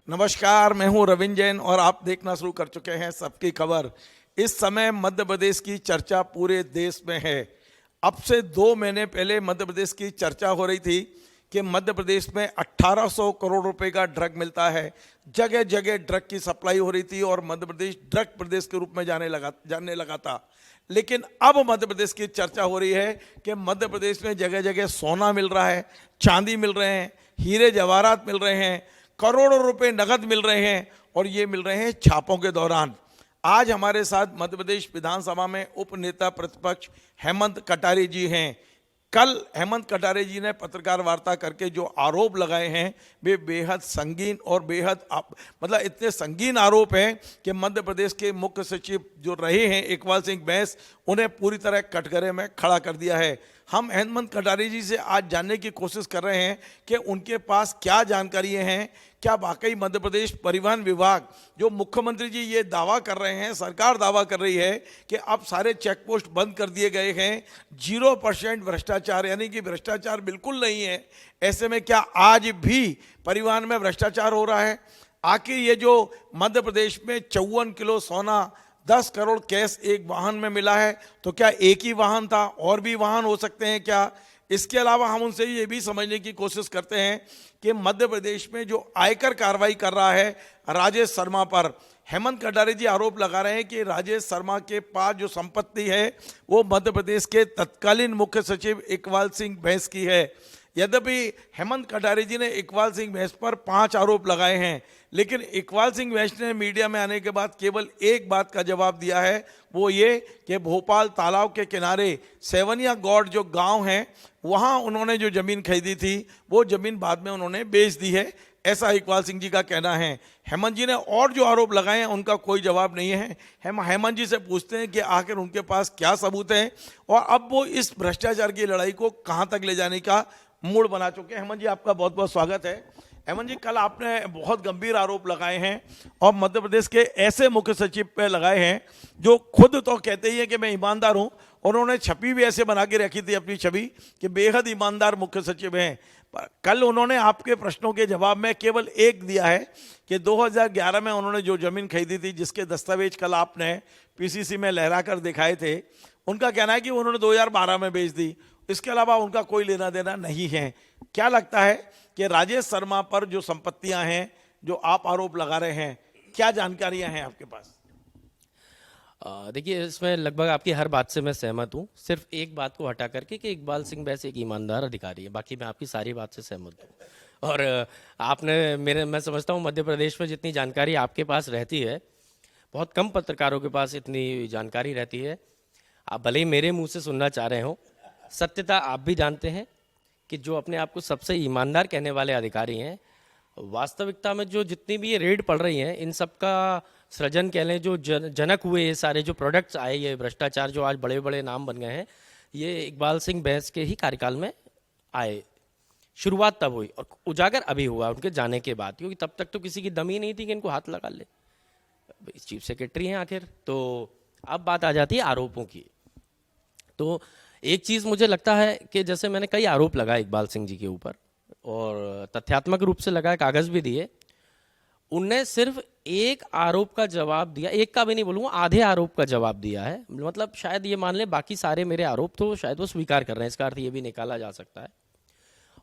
नमस्कार, मैं हूं रविंद्र जैन और आप देखना शुरू कर चुके हैं सबकी खबर। इस समय मध्य प्रदेश की चर्चा पूरे देश में है। अब से 2 महीने पहले मध्य प्रदेश की चर्चा हो रही थी कि मध्य प्रदेश में 1800 करोड़ रुपए का ड्रग मिलता है। जगह जगह ड्रग की सप्लाई हो रही थी और मध्य प्रदेश ड्रग प्रदेश के रूप में जानने लगा था। लेकिन अब मध्य प्रदेश की चर्चा हो रही है कि मध्य प्रदेश में जगह जगह सोना मिल रहा है, चांदी मिल रहे हैं, हीरे जवाहरात मिल रहे हैं, करोड़ों रुपए नगद मिल रहे हैं और ये मिल रहे हैं छापों के दौरान। आज हमारे साथ मध्य प्रदेश विधानसभा में उप नेता प्रतिपक्ष हेमंत कटारे जी हैं। कल हेमंत कटारे जी ने पत्रकार वार्ता करके जो आरोप लगाए हैं वे बेहद संगीन और बेहद मतलब इतने संगीन आरोप हैं कि मध्य प्रदेश के मुख्य सचिव जो रहे हैं इकबाल सिंह बैंस, उन्हें पूरी तरह कटघरे में खड़ा कर दिया है। हम हेमंत कटारे जी से आज जानने की कोशिश कर रहे हैं कि उनके पास क्या जानकारी हैं, क्या वाकई मध्य प्रदेश परिवहन विभाग, जो मुख्यमंत्री जी ये दावा कर रहे हैं, सरकार दावा कर रही है कि अब सारे चेक पोस्ट बंद कर दिए गए हैं, 0% भ्रष्टाचार, यानी कि भ्रष्टाचार बिल्कुल नहीं है। ऐसे में क्या आज भी परिवहन में भ्रष्टाचार हो रहा है? आखिर ये जो मध्य प्रदेश में 54 किलो सोना, 10 करोड़ कैश एक वाहन में मिला है, तो क्या एक ही वाहन था, और भी वाहन हो सकते हैं क्या? इसके अलावा हम उनसे ये भी समझने की कोशिश करते हैं कि मध्य प्रदेश में जो आयकर कार्रवाई कर रहा है राजेश शर्मा पर, हेमंत कटारे जी आरोप लगा रहे हैं कि राजेश शर्मा के पास जो संपत्ति है वो मध्य प्रदेश के तत्कालीन मुख्य सचिव इकबाल सिंह बैंस की है। यद्यपि हेमंत कटारे जी ने इकबाल सिंह बैंस पर 5 आरोप लगाए हैं, लेकिन इकबाल सिंह बैंस ने मीडिया में आने के बाद केवल एक बात का जवाब दिया है, वो ये कि भोपाल तालाब के किनारे सेवनिया गौड़ जो गांव है वहां उन्होंने जो जमीन खरीदी थी वो जमीन बाद में उन्होंने बेच दी है, ऐसा इकबाल सिंह जी का कहना है। हेमंत जी ने और जो आरोप लगाए हैं उनका कोई जवाब नहीं है। हम हेमंत जी से पूछते हैं कि आखिर उनके पास क्या सबूत है और अब वो इस भ्रष्टाचार की लड़ाई को कहां तक ले जाने का मूड बना चुके हैं। हेमंत जी, आपका बहुत बहुत स्वागत है। हेमंत जी, कल आपने बहुत गंभीर आरोप लगाए हैं और मध्य प्रदेश के ऐसे मुख्य सचिव पे लगाए हैं जो खुद तो कहते ही हैं कि मैं ईमानदार हूं, और उन्होंने छवि भी ऐसे बना के रखी थी अपनी छवि कि बेहद ईमानदार मुख्य सचिव हैं। कल उन्होंने आपके प्रश्नों के जवाब में केवल एक दिया है कि 2011 में उन्होंने जो जमीन खरीदी थी, जिसके दस्तावेज कल आपने पीसीसी में लहरा कर दिखाए थे, उनका कहना है कि उन्होंने 2012 में बेच दी। इसके अलावा उनका कोई लेना देना नहीं है। क्या लगता है कि राजेश शर्मा पर जो संपत्तियां हैं, जो आप आरोप लगा रहे हैं, क्या जानकारियां हैं आपके पास? देखिए, इसमें लगभग आपकी हर बात से मैं सहमत हूँ, सिर्फ एक बात को हटा करके कि इकबाल सिंह बैंस एक ईमानदार अधिकारी है। बाकी मैं आपकी सारी बात से सहमत हूँ। और मैं समझता हूँ मध्य प्रदेश में जितनी जानकारी आपके पास रहती है, बहुत कम पत्रकारों के पास इतनी जानकारी रहती है। आप भले ही मेरे मुंह से सुनना चाह रहे हो, सत्यता आप भी जानते हैं कि जो अपने आप को सबसे ईमानदार कहने वाले अधिकारी हैं, वास्तविकता में जो जितनी भी ये रेड पड़ रही हैं, इन सब का सृजन कह लें, जो जनक हुए ये सारे जो प्रोडक्ट्स आए, ये भ्रष्टाचार जो आज बड़े बड़े नाम बन गए हैं, ये इकबाल सिंह बैंस के ही कार्यकाल में आए। शुरुआत तब हुई और उजागर अभी हुआ उनके जाने के बाद, क्योंकि तब तक तो किसी की दम ही नहीं थी कि इनको हाथ लगा ले। चीफ सेक्रेटरी हैं आखिर। तो अब बात आ जाती है आरोपों की। तो एक चीज़ मुझे लगता है कि जैसे मैंने कई आरोप लगाए इकबाल सिंह जी के ऊपर और तथ्यात्मक रूप से लगाए, कागज़ भी दिए, उनने सिर्फ एक आरोप का जवाब दिया, एक का भी नहीं बोलूँगा, आधे आरोप का जवाब दिया है। मतलब शायद ये मान ले बाकी सारे मेरे आरोप तो शायद वो स्वीकार कर रहे हैं, इसका अर्थ ये भी निकाला जा सकता है।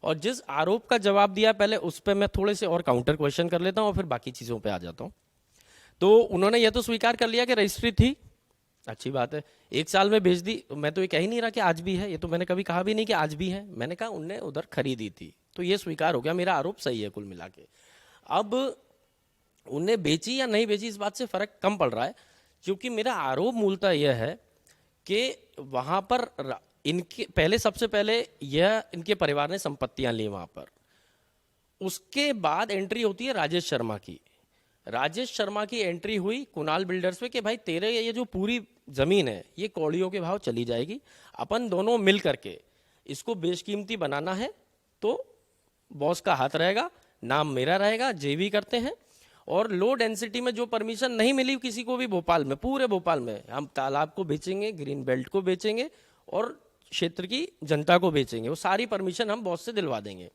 और जिस आरोप का जवाब दिया पहले, उस पर मैं थोड़े से और काउंटर क्वेश्चन कर लेता हूँ और फिर बाकी चीज़ों पर आ जाता हूँ। तो उन्होंने ये तो स्वीकार कर लिया कि रजिस्ट्री थी, अच्छी बात है, 1 साल में बेच दी। मैं तो ये कह ही नहीं रहा कि आज भी है, ये तो मैंने कभी कहा भी नहीं कि आज भी है। मैंने कहा उनने उधर खरीदी थी, तो ये स्वीकार हो गया, मेरा आरोप सही है कुल मिला के। अब उनने बेची या नहीं बेची इस बात से फर्क कम पड़ रहा है, क्योंकि मेरा आरोप मूलतः यह है कि वहाँ पर इनके पहले, सबसे पहले यह इनके परिवार ने संपत्तियां ली वहाँ पर। उसके बाद एंट्री होती है राजेश शर्मा की। राजेश शर्मा की एंट्री हुई कुणाल बिल्डर्स पे कि भाई तेरे ये जो पूरी जमीन है ये कौड़ियों के भाव चली जाएगी, अपन दोनों मिल करके इसको बेशकीमती बनाना है, तो बॉस का हाथ रहेगा, नाम मेरा रहेगा, जेवी करते हैं। और लो डेंसिटी में जो परमिशन नहीं मिली किसी को भी भोपाल में, पूरे भोपाल में, हम तालाब को बेचेंगे, ग्रीन बेल्ट को बेचेंगे और क्षेत्र की जनता को बेचेंगे, वो सारी परमिशन हम बॉस से दिलवा देंगे।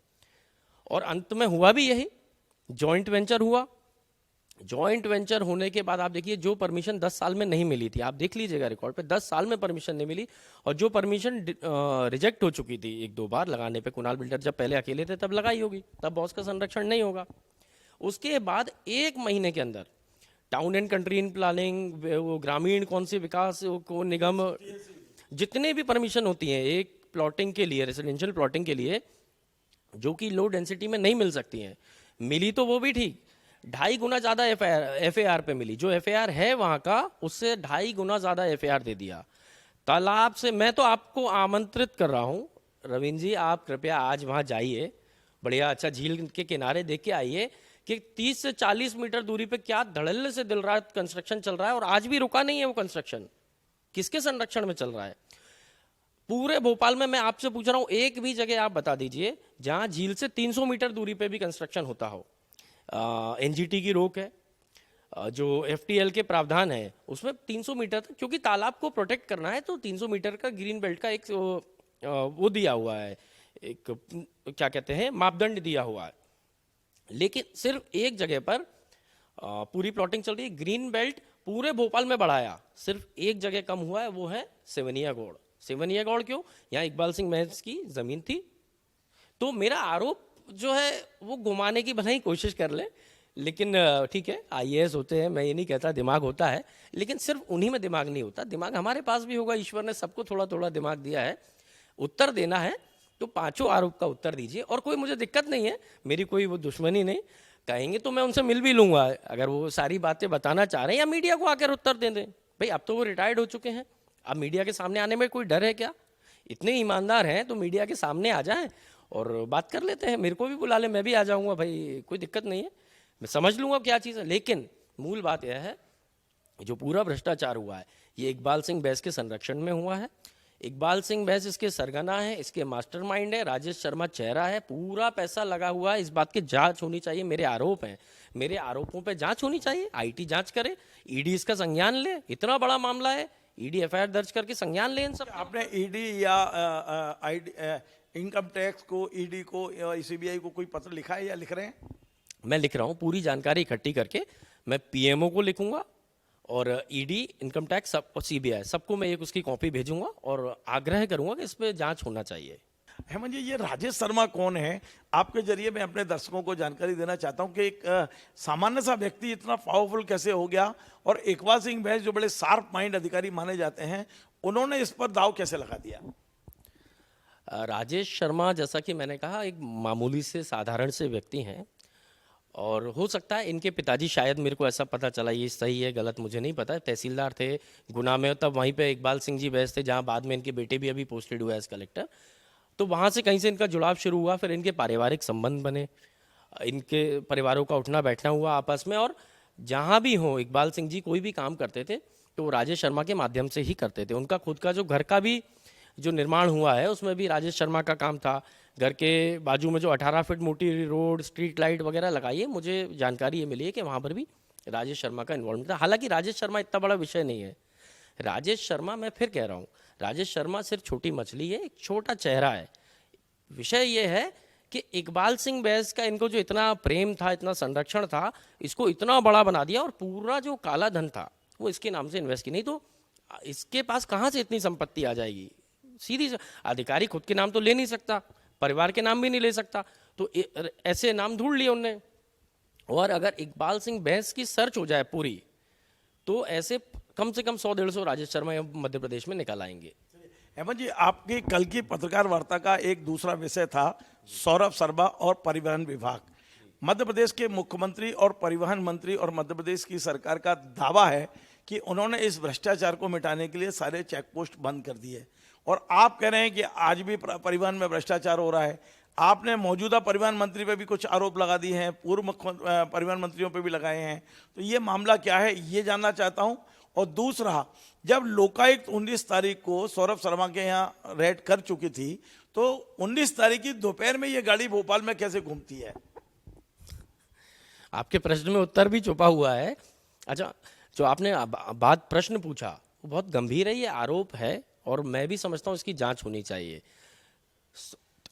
और अंत में हुआ भी यही, जॉइंट वेंचर हुआ, जॉइंट वेंचर होने के बाद आप देखिए जो परमिशन 10 साल में नहीं मिली थी, आप देख लीजिएगा रिकॉर्ड पे 10 साल में परमिशन नहीं मिली, और जो परमिशन रिजेक्ट हो चुकी थी एक दो बार लगाने पे, कुणाल बिल्डर जब पहले अकेले थे तब लगाई होगी, तब बॉस का संरक्षण नहीं होगा। उसके बाद 1 महीने के अंदर town and country in planning, वो ग्रामीण कौन से विकास को निगम, जितने भी परमिशन होती हैं एक प्लॉटिंग के लिए, रेसिडेंशियल प्लॉटिंग के लिए, जो कि लो डेंसिटी में नहीं मिल सकती हैं, मिली तो वो भी ठीक, 2.5 गुना ज़्यादा एफएआर पे मिली। जो एफएआर है वहाँ का उससे 2.5 गुना ज़्यादा एफएआर दे दिया। तालाब से मैं तो आपको आमंत्रित कर रहा हूँ रविंद्र जी, आप कृपया आज वहाँ जाइए, बढ़िया अच्छा झील के किनारे देख के आइए कि 30 से 40 मीटर दूरी पे क्या धड़ल्ले से दिल रात कंस्ट्रक्शन चल रहा है, और आज भी रुका नहीं है वो कंस्ट्रक्शन। किसके संरक्षण में चल रहा है? पूरे भोपाल में मैं आपसे पूछ रहा हूँ, एक भी जगह आप बता दीजिए जहां झील से 300 मीटर दूरी पे भी कंस्ट्रक्शन होता हो। एनजीटी की रोक है, जो एफटीएल के प्रावधान है उसमें 300 मीटर तक, क्योंकि तालाब को प्रोटेक्ट करना है तो 300 मीटर का ग्रीन बेल्ट का एक वो दिया हुआ है, एक क्या कहते हैं मापदंड दिया हुआ है। लेकिन सिर्फ एक जगह पर पूरी प्लॉटिंग चल रही है, ग्रीन बेल्ट पूरे भोपाल में बढ़ाया, सिर्फ एक जगह कम हुआ है, वो है सेवनिया गौड़। सेवनिया गौड़ क्यों? यहाँ इकबाल सिंह महज की जमीन थी। तो मेरा आरोप जो है वो घुमाने की भले ही कोशिश कर ले, लेकिन ठीक है आईएएस होते हैं, मैं ये नहीं कहता दिमाग होता है, लेकिन सिर्फ उन्हीं में दिमाग नहीं होता, दिमाग हमारे पास भी होगा, ईश्वर ने सबको थोड़ा थोड़ा दिमाग दिया है। उत्तर देना है तो पांचों आरोप का उत्तर दीजिए, और कोई मुझे दिक्कत नहीं है, मेरी कोई वो दुश्मनी नहीं, कहेंगे तो मैं उनसे मिल भी लूंगा अगर वो सारी बातें बताना चाह रहे हैं, या मीडिया को आकर उत्तर दे दें। भाई अब तो वो रिटायर्ड हो चुके हैं, अब मीडिया के सामने आने में कोई डर है क्या? इतने ईमानदार हैं तो मीडिया के सामने आ जाएं और बात कर लेते हैं, मेरे को भी बुला ले, मैं भी आ जाऊंगा, भाई कोई दिक्कत नहीं है, मैं समझ लूंगा क्या चीज़ है। लेकिन मूल बात यह है, जो पूरा भ्रष्टाचार हुआ है ये इकबाल सिंह बैस के संरक्षण में हुआ है। इकबाल सिंह बैस इसके सरगना है, इसके मास्टरमाइंड है, राजेश शर्मा चेहरा है, पूरा पैसा लगा हुआ है। इस बात की जांच होनी चाहिए, मेरे आरोप हैं, मेरे आरोपों पे जांच होनी चाहिए, आईटी जांच करे, ईडी इसका संज्ञान ले, इतना बड़ा मामला है, ईडी एफआईआर दर्ज करके संज्ञान ले इन सब। आपने ईडी या आईडी इनकम टैक्स को, ईडी को, सीबीआई को कोई पत्र लिखा है या लिख रहे हैं? मैं लिख रहा हूँ, पूरी जानकारी इकट्ठी करके मैं पीएमओ को लिखूंगा, और ईडी, इनकम टैक्स सब और सीबीआई सबको मैं एक उसकी कॉपी भेजूंगा और आग्रह करूंगा कि इस पे जांच होना चाहिए। हेमंत जी, ये राजेश शर्मा कौन है? आपके जरिए मैं अपने दर्शकों को जानकारी देना चाहता हूं कि एक सामान्य सा व्यक्ति इतना पावरफुल कैसे हो गया, और इकबाल सिंह बैस जो बड़े शार्प माइंड अधिकारी माने जाते हैं, उन्होंने इस पर दाव कैसे लगा दिया? राजेश शर्मा, जैसा कि मैंने कहा, एक मामूली से साधारण से व्यक्ति हैं, और हो सकता है इनके पिताजी, शायद मेरे को ऐसा पता चला, ये सही है गलत मुझे नहीं पता, तहसीलदार थे गुना में, तब वहीं पे इकबाल सिंह जी बैस थे, जहां बाद में इनके बेटे भी अभी पोस्टेड हुआ एज कलेक्टर। तो वहाँ से कहीं से इनका जुड़ाव शुरू हुआ, फिर इनके पारिवारिक संबंध बने, इनके परिवारों का उठना बैठना हुआ आपस में, और जहाँ भी हो इकबाल सिंह जी कोई भी काम करते थे तो वो राजेश शर्मा के माध्यम से ही करते थे। उनका खुद का जो घर का भी जो निर्माण हुआ है उसमें भी राजेश शर्मा का काम था। घर के बाजू में जो 18 फीट मोटी रोड, स्ट्रीट लाइट वगैरह लगाई है, मुझे जानकारी ये मिली है कि वहाँ पर भी राजेश शर्मा का इन्वॉल्वमेंट था। हालांकि राजेश शर्मा इतना बड़ा विषय नहीं है, राजेश शर्मा, मैं फिर कह रहा हूँ, राजेश शर्मा सिर्फ छोटी मछली है, एक छोटा चेहरा है। विषय ये है कि इकबाल सिंह बैस का इनको जो इतना प्रेम था, इतना संरक्षण था, इसको इतना बड़ा बना दिया, और पूरा जो काला धन था वो इसके नाम से इन्वेस्ट की। नहीं तो इसके पास कहाँ से इतनी संपत्ति आ जाएगी? सीधी अधिकारी खुद के नाम तो ले नहीं सकता, परिवार के नाम भी नहीं ले सकता, तो ऐसे नाम ढूंढ लिए उनने। और अगर इकबाल सिंह बैस की सर्च हो जाए पूरी, तो ऐसे कम से कम 100-150 राजेश शर्मा मध्य प्रदेश में निकल आएंगे। हेमंत जी, आपकी कल की पत्रकार वार्ता का एक दूसरा विषय था सौरभ शर्मा और परिवहन विभाग। मध्य प्रदेश के मुख्यमंत्री और परिवहन मंत्री और मध्य प्रदेश की सरकार का दावा है कि उन्होंने इस भ्रष्टाचार को मिटाने के लिए सारे चेक पोस्ट बंद कर दिए, और आप कह रहे हैं कि आज भी परिवहन में भ्रष्टाचार हो रहा है। आपने मौजूदा परिवहन मंत्री पे भी कुछ आरोप लगा दिए हैं, पूर्व मुख्य परिवहन मंत्रियों पे भी लगाए हैं, तो ये मामला क्या है ये जानना चाहता हूं। और दूसरा, जब लोकायुक्त 19 तारीख को सौरभ शर्मा के यहाँ रेड कर चुकी थी, तो 19 तारीख की दोपहर में ये गाड़ी भोपाल में कैसे घूमती है? आपके प्रश्न में उत्तर भी छुपा हुआ है। अच्छा, जो आपने बात प्रश्न पूछा वो बहुत गंभीर है, ये आरोप है, और मैं भी समझता हूँ इसकी जांच होनी चाहिए।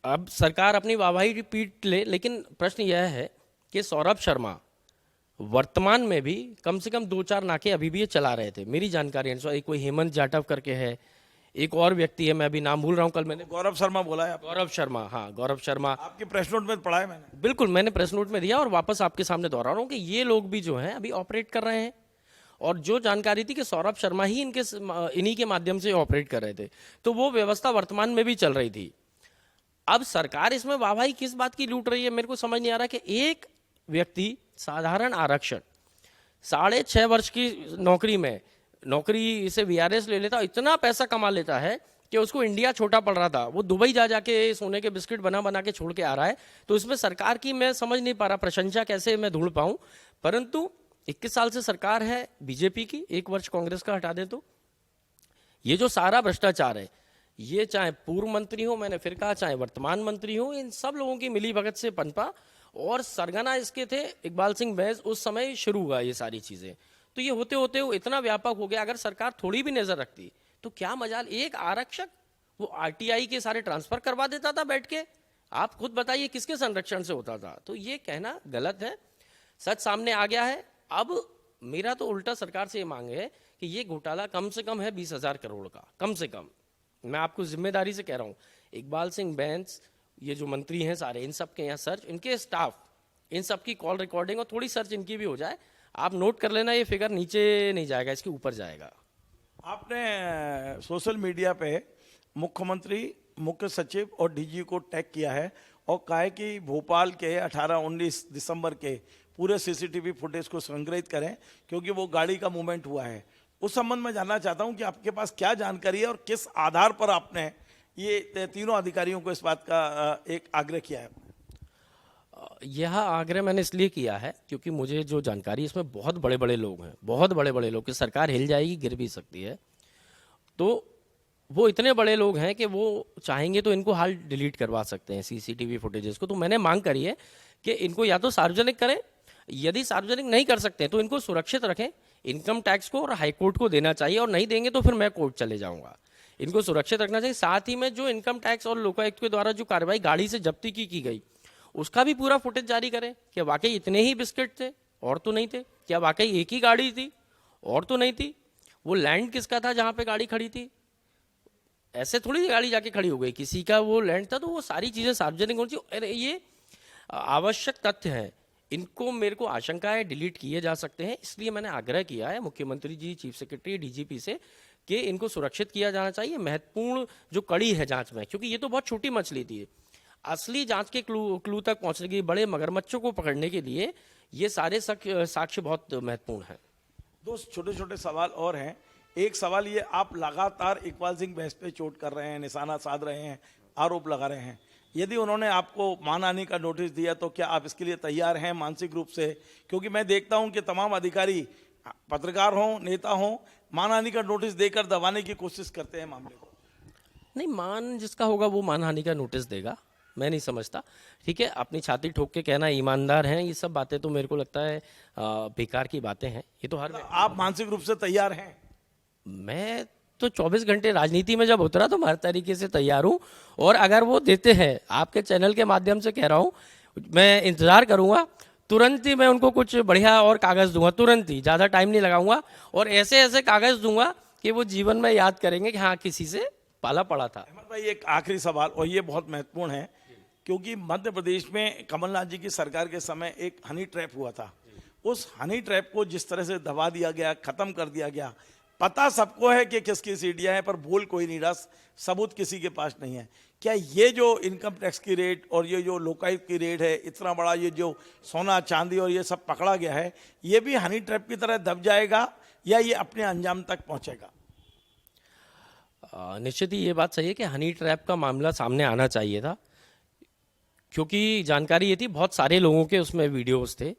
अब सरकार अपनी वाहवाही पीट ले, लेकिन प्रश्न यह है कि सौरभ शर्मा वर्तमान में भी कम से कम 2-4 नाके अभी भी ये चला रहे थे मेरी जानकारी अनुसार। एक कोई हेमंत जाटव करके है, एक और व्यक्ति है, मैं अभी नाम भूल रहा हूँ। कल मैंने गौरव शर्मा बोला है आपने। गौरव शर्मा, हाँ गौरव शर्मा, आपकी प्रेस नोट में पढ़ा है मैंने। बिल्कुल मैंने प्रेस नोट में दिया और वापस आपके सामने दोहरा रहा हूँ कि ये लोग भी जो हैं अभी ऑपरेट कर रहे हैं। और जो जानकारी थी कि सौरभ शर्मा ही इन्हीं के माध्यम से ऑपरेट कर रहे थे, तो वो व्यवस्था वर्तमान में भी चल रही थी। अब सरकार इसमें वाहवाही किस बात की लूट रही है, मेरे को समझ नहीं आ रहा कि एक व्यक्ति साधारण आरक्षण 6.5 वर्ष की नौकरी से वीआरएस ले लेता, इतना पैसा कमा लेता है कि उसको इंडिया छोटा पड़ रहा था, वो दुबई जा जाके सोने के बिस्किट बना बना के छोड़ के आ रहा है। तो इसमें सरकार की मैं समझ नहीं पा रहा, प्रशंसा कैसे मैं ढूंढ पाऊं। परंतु 21 साल से सरकार है बीजेपी की, 1 वर्ष कांग्रेस का हटा दे तो ये जो सारा भ्रष्टाचार है, ये चाहे पूर्व मंत्री हो, मैंने फिर कहा चाहे वर्तमान मंत्री हो, इन सब लोगों की मिली भगत से पनपा। और सरगना इसके थे इकबाल सिंह बैस, उस समय शुरू हुआ ये सारी चीजें। तो ये होते होते वो इतना व्यापक हो गया, अगर सरकार थोड़ी भी नजर रखती तो क्या मजाल, एक आरक्षक वो आरटीआई के सारे ट्रांसफर करवा देता था बैठ के। आप खुद बताइए किसके संरक्षण से होता था। तो ये कहना गलत है, सच सामने आ गया है। अब मेरा तो उल्टा सरकार से ये मांग है कि ये घोटाला कम से कम है 20,000 करोड़ का, कम से कम। मैं आपको जिम्मेदारी से कह रहा हूँ, इकबाल सिंह बैंस, ये जो मंत्री हैं सारे, इन सब के यहाँ सर्च, इनके स्टाफ, इन सब की कॉल रिकॉर्डिंग और थोड़ी सर्च इनकी भी हो जाए। आप नोट कर लेना, ये फिगर नीचे नहीं जाएगा, इसके ऊपर जाएगा। आपने सोशल मीडिया पे मुख्यमंत्री, मुख्य सचिव और डीजी को टैग किया है और कहा है कि भोपाल के 18-19 दिसंबर के पूरे सीसीटीवी फुटेज को संग्रहित करें क्योंकि वो गाड़ी का मूवमेंट हुआ है। उस संबंध में जानना चाहता हूं कि आपके पास क्या जानकारी है और किस आधार पर आपने ये तीनों अधिकारियों को इस बात का एक आग्रह किया है। यह आग्रह मैंने इसलिए किया है क्योंकि मुझे जो जानकारी, इसमें बहुत बड़े बड़े लोग हैं, बहुत बड़े बड़े लोग कि सरकार हिल जाएगी, गिर भी सकती है। तो वो इतने बड़े लोग हैं कि वो चाहेंगे तो इनको हाल डिलीट करवा सकते हैं सीसीटीवी फुटेजेस को। तो मैंने मांग करी है कि इनको या तो सार्वजनिक करें, यदि सार्वजनिक नहीं कर सकते तो इनको सुरक्षित रखें, इनकम टैक्स को और हाईकोर्ट को देना चाहिए, और नहीं देंगे तो फिर मैं कोर्ट चले जाऊंगा। इनको सुरक्षित रखना चाहिए। साथ ही में जो इनकम टैक्स और लोकायुक्त के द्वारा जो कार्रवाई गाड़ी से जब्ती की गई, उसका भी पूरा फुटेज जारी करें कि वाकई इतने ही बिस्किट थे और तो नहीं थे, क्या वाकई एक ही गाड़ी थी और तो नहीं थी, वो लैंड किसका था जहां पे गाड़ी खड़ी थी, ऐसे थोड़ी गाड़ी जाके खड़ी हो गई, किसी का वो लैंड था। तो वो सारी चीजें सार्वजनिक होनी चाहिए। ये आवश्यक तथ्य है, इनको मेरे को आशंका है डिलीट किए जा सकते हैं। इसलिए मैंने आग्रह किया है मुख्यमंत्री जी, चीफ सेक्रेटरी, डीजीपी से कि इनको सुरक्षित किया जाना चाहिए। महत्वपूर्ण जो कड़ी है जांच में, क्योंकि ये तो बहुत छोटी मछली थी, असली जांच के क्लू तक पहुंचने की, बड़े मगरमच्छों को पकड़ने के लिए ये सारे साक्ष्य बहुत महत्वपूर्ण है। दो छोटे छोटे सवाल और हैं। एक सवाल ये, आप लगातार इकबाल सिंह बैंस पे चोट कर रहे हैं, निशाना साध रहे हैं, आरोप लगा रहे हैं। यदि उन्होंने आपको मानहानि का नोटिस दिया तो क्या आप इसके लिए तैयार हैं मानसिक रूप से? क्योंकि मैं देखता हूं कि तमाम अधिकारी, पत्रकार हों, नेता हों, मानहानि का नोटिस देकर दबाने की कोशिश करते हैं मामले को। नहीं, मान जिसका होगा वो मानहानि का नोटिस देगा, मैं नहीं समझता। ठीक है, अपनी छाती ठोक के कहना ईमानदार हैं, ये सब बातें तो मेरे को लगता है बेकार की बातें हैं। ये तो आप मानसिक रूप से तैयार हैं? मैं तो 24 घंटे राजनीति में जब उतरा तो हर तरीके से तैयार हूं, और अगर वो देते हैं, आपके चैनल के माध्यम से कह रहा हूं, मैं इंतजार करूंगा, तुरंत ही मैं उनको कुछ बढ़िया और कागज दूंगा, तुरंत ही, ज्यादा टाइम नहीं लगाऊंगा, और ऐसे ऐसे कागज दूंगा कि वो जीवन में याद करेंगे कि हाँ किसी से पाला पड़ा था। अहमद भाई, एक आखिरी सवाल, और ये बहुत महत्वपूर्ण है, क्योंकि मध्य प्रदेश में कमलनाथ जी की सरकार के समय एक हनी ट्रैप हुआ था। उस हनी ट्रैप को जिस तरह से दबा दिया गया, खत्म कर दिया गया, पता सबको है कि किसकी सीढ़ियां हैं, पर बोल कोई नहीं रहा, सबूत किसी के पास नहीं है। क्या ये जो इनकम टैक्स की रेट और ये जो लोकायुक्त की रेट है, इतना बड़ा ये जो सोना चांदी और ये सब पकड़ा गया है, ये भी हनी ट्रैप की तरह दब जाएगा या ये अपने अंजाम तक पहुंचेगा? निश्चित ही ये बात सही है कि हनी ट्रैप का मामला सामने आना चाहिए था, क्योंकि जानकारी ये थी बहुत सारे लोगों के उसमें वीडियोस थे।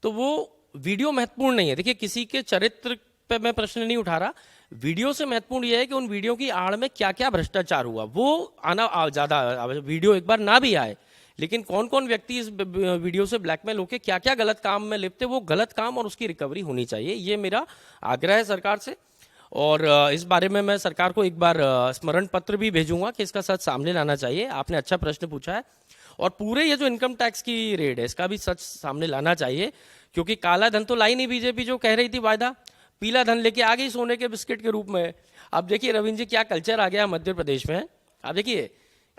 तो वो वीडियो महत्वपूर्ण नहीं है। देखिए, किसी के चरित्र पे मैं प्रश्न नहीं उठा रहा, वीडियो से महत्वपूर्ण यह है कि उन वीडियो की आड़ में क्या क्या भ्रष्टाचार हुआ, वो आना ज्यादा। वीडियो एक बार ना भी आए, लेकिन कौन कौन व्यक्ति इस वीडियो से ब्लैकमेल होकर क्या क्या गलत काम में लिप्त, वो गलत काम और उसकी रिकवरी होनी चाहिए। ये मेरा आग्रह है सरकार से, और इस बारे में मैं सरकार को एक बार स्मरण पत्र भी भेजूंगा कि इसका सच सामने लाना चाहिए। आपने अच्छा प्रश्न पूछा है, और पूरे ये जो इनकम टैक्स की रेड है इसका भी सच सामने लाना चाहिए, क्योंकि काला धन तो लाई नहीं बीजेपी जो कह रही थी वायदा, पीला धन लेके आ गई सोने के बिस्किट के रूप में। अब देखिए रविंद्र जी क्या कल्चर आ गया मध्य प्रदेश में। अब देखिए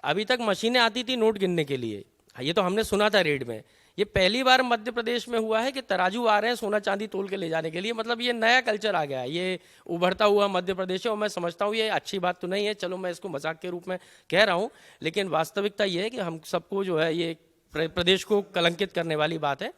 अभी तक मशीनें आती थी नोट गिनने के लिए, ये तो हमने सुना था रेड में, ये पहली बार मध्य प्रदेश में हुआ है कि तराजू आ रहे हैं सोना चांदी तोल के ले जाने के लिए। मतलब ये नया कल्चर आ गया है, ये उभरता हुआ मध्य प्रदेश है। और मैं समझता हूँ ये अच्छी बात तो नहीं है, चलो मैं इसको मजाक के रूप में कह रहा हूँ, लेकिन वास्तविकता ये है कि हम सबको जो है ये प्रदेश को कलंकित करने वाली बात है।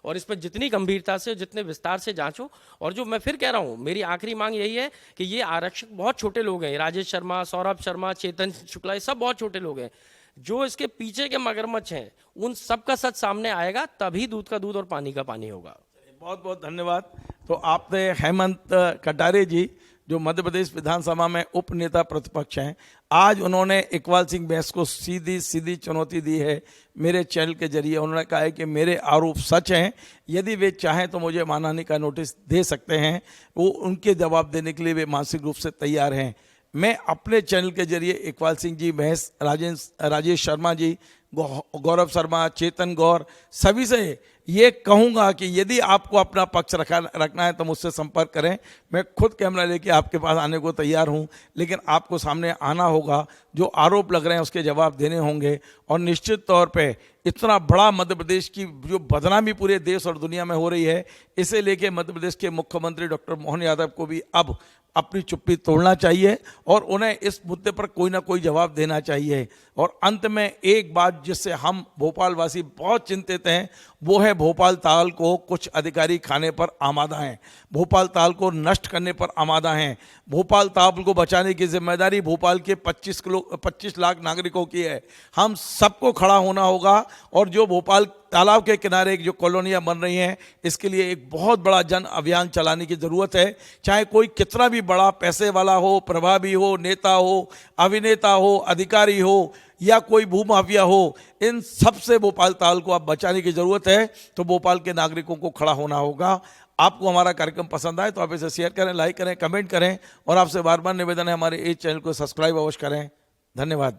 और इस पर जितनी गंभीरता से जितने विस्तार से जांचो। और जो मैं फिर कह रहा हूँ, मेरी आखिरी मांग यही है कि ये आरक्षक बहुत छोटे लोग हैं, राजेश शर्मा, सौरभ शर्मा, चेतन शुक्ला, ये सब बहुत छोटे लोग हैं। जो इसके पीछे के मगरमच्छ हैं उन सब का सच सामने आएगा, तभी दूध का दूध और पानी का पानी होगा। बहुत बहुत धन्यवाद। तो आपने हेमंत कटारे जी जो मध्य प्रदेश विधानसभा में उप नेता प्रतिपक्ष हैं, आज उन्होंने इकबाल सिंह बैंस को सीधी सीधी चुनौती दी है मेरे चैनल के जरिए। उन्होंने कहा है कि मेरे आरोप सच हैं, यदि वे चाहें तो मुझे मानहानि का नोटिस दे सकते हैं। वो उनके जवाब देने के लिए वे मानसिक रूप से तैयार हैं। मैं अपने चैनल के जरिए इकबाल सिंह जी बैंस, राजेश शर्मा जी, गौरव शर्मा, चेतन गौर, सभी से ये कहूँगा कि यदि आपको अपना पक्ष रखना है तो मुझसे संपर्क करें। मैं खुद कैमरा लेके आपके पास आने को तैयार हूँ, लेकिन आपको सामने आना होगा, जो आरोप लग रहे हैं उसके जवाब देने होंगे। और निश्चित तौर पे इतना बड़ा मध्य प्रदेश की जो बदनामी पूरे देश और दुनिया में हो रही है, इसे लेके मध्य प्रदेश के मुख्यमंत्री डॉक्टर मोहन यादव को भी अब अपनी चुप्पी तोड़ना चाहिए और उन्हें इस मुद्दे पर कोई ना कोई जवाब देना चाहिए। और अंत में एक बात जिससे हम भोपाल वासी बहुत चिंतित हैं, वो है भोपाल ताल को कुछ अधिकारी खाने पर आमादा हैं, भोपाल ताल को नष्ट करने पर आमादा हैं। भोपाल ताल को बचाने की जिम्मेदारी भोपाल के 25 लाख नागरिकों की है। हम सबको खड़ा होना होगा। और जो भोपाल तालाब के किनारे जो कॉलोनियाँ बन रही हैं, इसके लिए एक बहुत बड़ा जन अभियान चलाने की ज़रूरत है। चाहे कोई कितना भी बड़ा पैसे वाला हो, प्रभावी हो, नेता हो, अभिनेता हो, अधिकारी हो या कोई भूमाफिया हो, इन सब से भोपाल ताल को अब बचाने की ज़रूरत है। तो भोपाल के नागरिकों को खड़ा होना होगा। आपको हमारा कार्यक्रम पसंद आए तो आप इसे शेयर करें, लाइक करें, कमेंट करें और आपसे बार बार निवेदन है हमारे इस चैनल को सब्सक्राइब अवश्य करें। धन्यवाद।